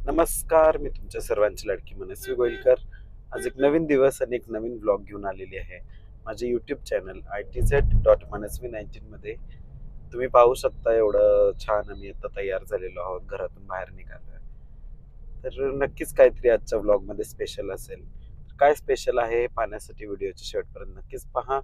नमस्कार, मी तुमच्या सर्वांची लाडकी मनस्वी गोयलकर. आज एक नवीन दिवस आणि एक नवीन व्लॉग घेऊन आलेली आहे. माझे यूट्यूब चॅनल ITZ.मनस्वी19 मध्ये तुम्ही पाहू शकता. एवढं छान आम्ही आता तयार झालेलो आहोत, घरातून बाहेर निघालोय. तर नक्कीच काहीतरी आजच्या व्लॉग मध्ये स्पेशल असेल. काय स्पेशल आहे हे पाहण्यासाठी व्हिडिओच्या शेवटपर्यंत नक्कीच पहा.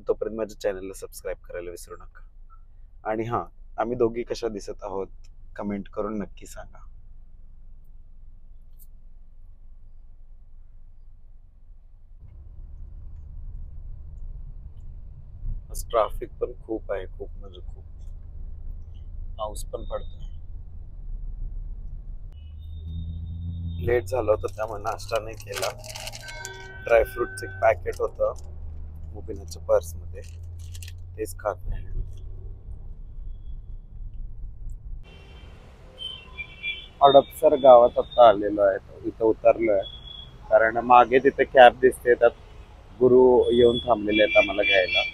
तोपर्यंत माझ्या चॅनलला सबस्क्राईब करायला विसरू नका. आणि हां, आम्ही दोघी कशा दिसत आहोत कमेंट करून नक्की सांगा. आज ट्रॅफिक पण खूप आहे, खूप म्हणजे खूप. पाऊस पण पडतोय. लेट झालं होतं त्यामुळे नाश्ता नाही केला. ड्रायफ्रुटचं एक पॅकेट होतं मुबिनाच्या पर्समध्ये, तेच खात नाही. हडपसर गावात आता आलेलो आहे, इथं उतरलोय. कारण मागे तिथे कॅब दिसते, त्यात गुरु येऊन थांबलेले आहेत आम्हाला घ्यायला.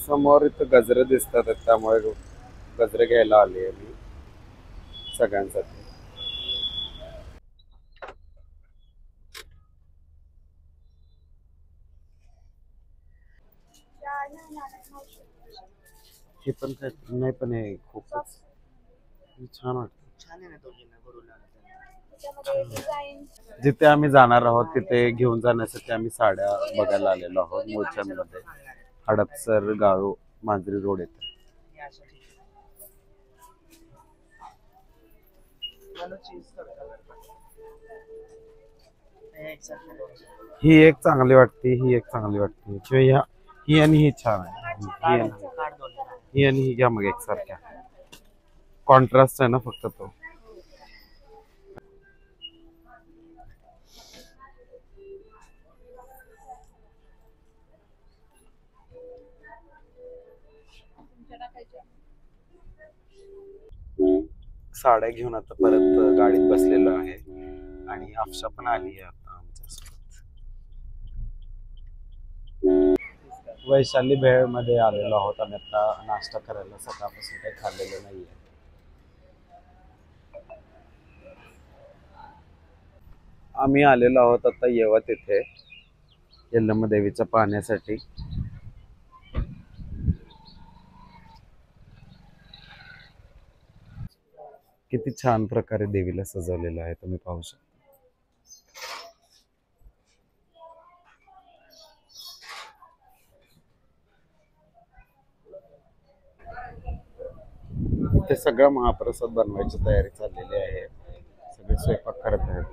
समोर इथं गजरे दिसतात, त्यामुळे गजरे घ्यायला आले मी सगळ्यांसाठी. हे पण काय नाही, पण हे खूपच छान वाटतं. जिथे आम्ही जाणार आहोत तिथे घेऊन जाण्यासाठी आम्ही साड्या बघायला आलेलो आहोत मूळच्यामध्ये. हडपसर गाव मांजरी रोड येथे. ही एक चांगली वाटते, ही एक चांगली वाटते, किंवा ही आणि ही छान आहे. ही आणि ही घ्या मग एकसारख्या. कॉन्ट्रास्ट आहे ना फक्त तो. साड्या घेऊन आता परत गाडीत बसलेलो आहे आणि अफशा पण आली आहे आता आमच्यासोबत. वैशाली भेळ मध्ये आलेलो आहोत आणि आता नाश्ता करायला. सकाळपासून काही खाल्लेलं नाहीये. आम्ही आलेलो आहोत आता येवत इथे यल्लम्मा देवीच्या पाहण्यासाठी. किती छान प्रकारे देवीला सजवलेलं आहे, तुम्ही पाहू शकता. इथे सगळं महाप्रसाद बनवायची तयारी चाललेली आहे. सगळे स्वयंपाक करत आहेत.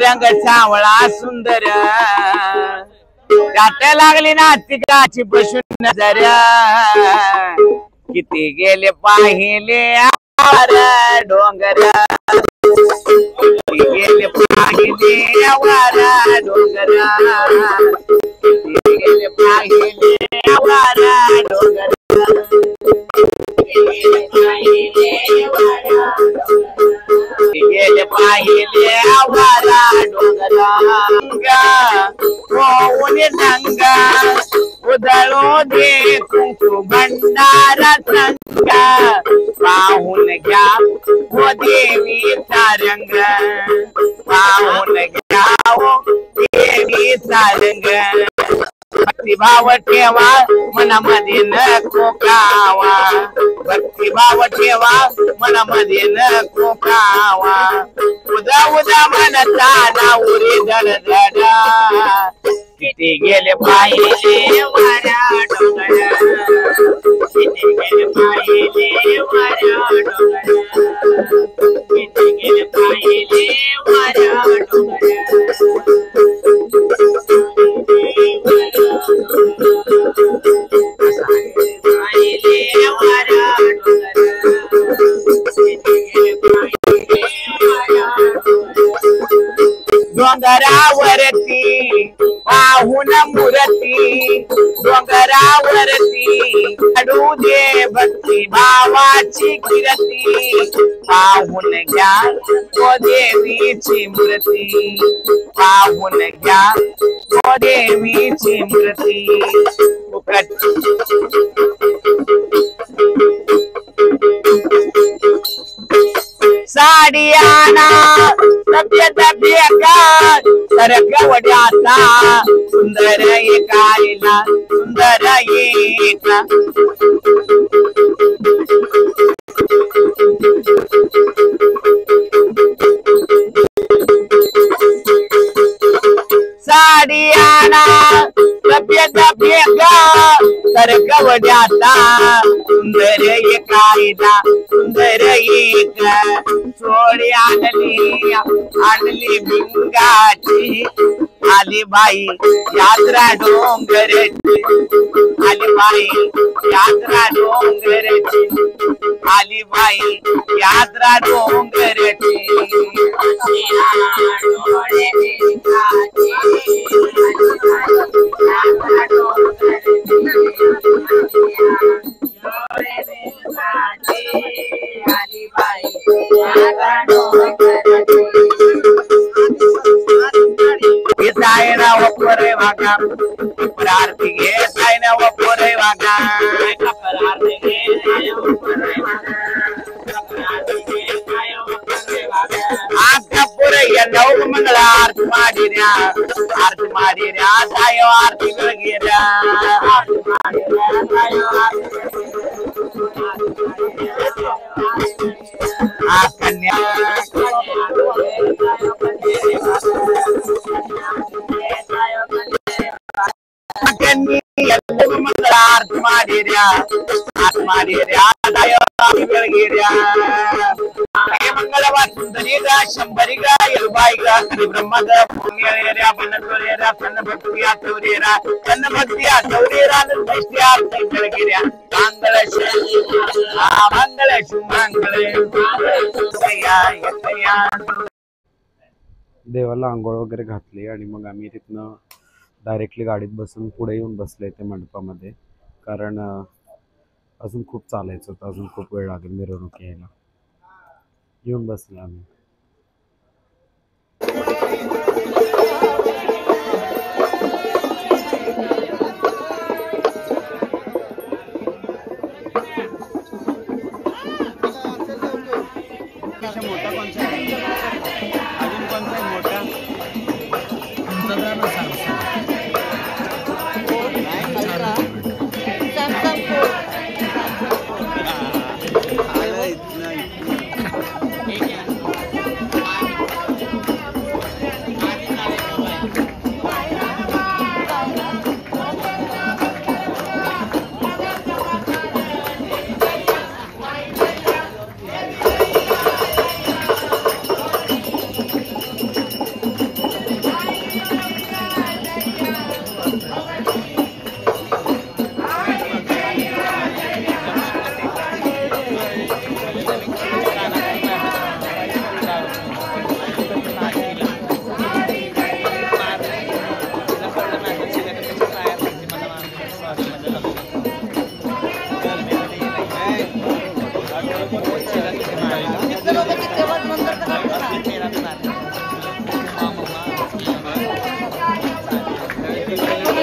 रंग सावळा सुंदर त्यात लागली ना तिकाची बसून नजर किती गेले पाहिले आर डोंगर किती गेले पाहिले आवार डोंगर किती गेले पाहिले आवार डोंगर गेले पाहिले आवारा डोंगरा होऊन रंगा उदळो दे कुंकू भंडारा संगा पाहून घ्या हो देवीचा रंग पाहून घ्या हो देवीचा रंग भक्तिभाव ठेवा मनामध्ये न कोकावा भक्तिभाव ठेवा मनामध्ये न कोकावा उदा उदा मनता ना उरी धड धडा किती गेले पाहिले वाऱ्या डोंगरा किती गेले पाहिले वाऱ्या डोंगरा किती गेले पाहिले वाऱ्या डोंगरा डोंगरावरती पाहून मूर्ती डोंगरावरती काढू दे भक्ती भावाची कीर्ती पाहून घ्या तो देवीची मूर्ती पाहून घ्या तो देवीची मूर्ती साडी आणा तब्य तब्य का सरकवड्याचा सुंदर एकायला सुंदर एका साडी आणा तब्य तब्य का सरकवड्याचा सुंदर एकायला सुंदर एक चोळी आणली भिंगाची आली बाई यात्रा डोंगरची आली बाई यात्रा डोंगरची आली बाई यात्रा डोंगरची साय ना वपुरे वागा आरती घे साय ना वपुरे वागा आरती घे साय वपुरे वागा आका पुरे नव मंगल आरती माडिर्या सायो आरती गिर्या आरती माडिर्या सायो आरती कन्या मंगल आरती माडिर्या सायो आरती गिर्या मंगलवार सुंदरीगा शंभरीगा यलबाईगा ब्रह्मगा पुण्यरेरा बनतोरेरा कन्नभक्तिया तोरेरा कन्नभक्तिया तोरेरा निर्दिष्टिया तैलगिर्या मंगल शुभंगले देवाला आंघोळ वगैरे घातली आणि मग आम्ही तिथनं डायरेक्टली गाडीत बसून पुढे येऊन बसले ते मंडपामध्ये, कारण अजून खूप चालायचं होतं, अजून खूप वेळ लागेल मिरवणूक यायला. येऊन बसले आम्ही. मोठा कोणता अजून कोणता आहे मोठा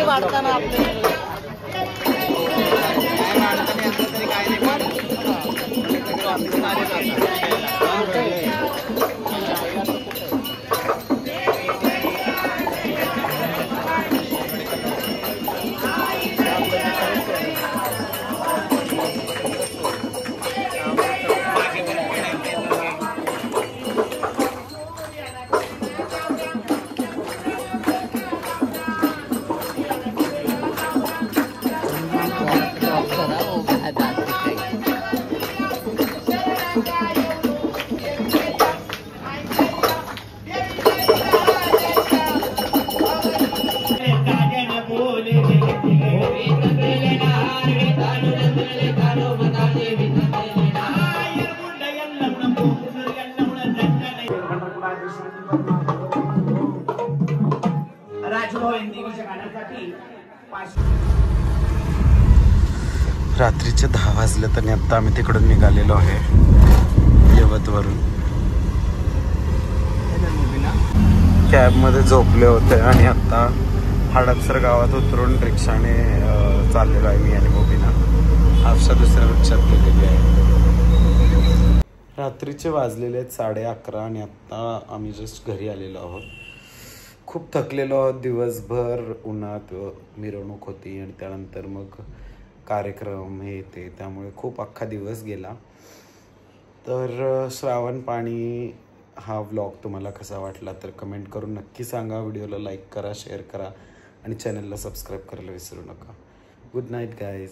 वाढताना आपले रात्रीचे 10 वाजले आणि आता आम्ही तिकडून निघालेलो आहे यवतवरून. कॅबमध्ये झोपले होते आणि आता हडपसर गावात उतरून रिक्षाने चाललेलो आहे मी आणि मोबिना. हाफशा दुसऱ्या रिक्षात गेलेली आहे. रात्रीचे वाजलेले 11:30 आणि आता आम्ही जस्ट घरी आलेलो आहोत. खूप थकलेलो आहोत. दिवसभर उन्हात मिरवणूक होती आणि त्यानंतर मग कार्यक्रम हे ते, त्यामुळे खूप अख्खा दिवस गेला. तर श्रावण पाणी हा व्लॉग तुम्हाला कसा वाटला तर कमेंट करून नक्की सांगा. व्हिडिओला लाईक करा, शेअर करा आणि चॅनलला सबस्क्राईब करायला विसरू नका. Good night guys.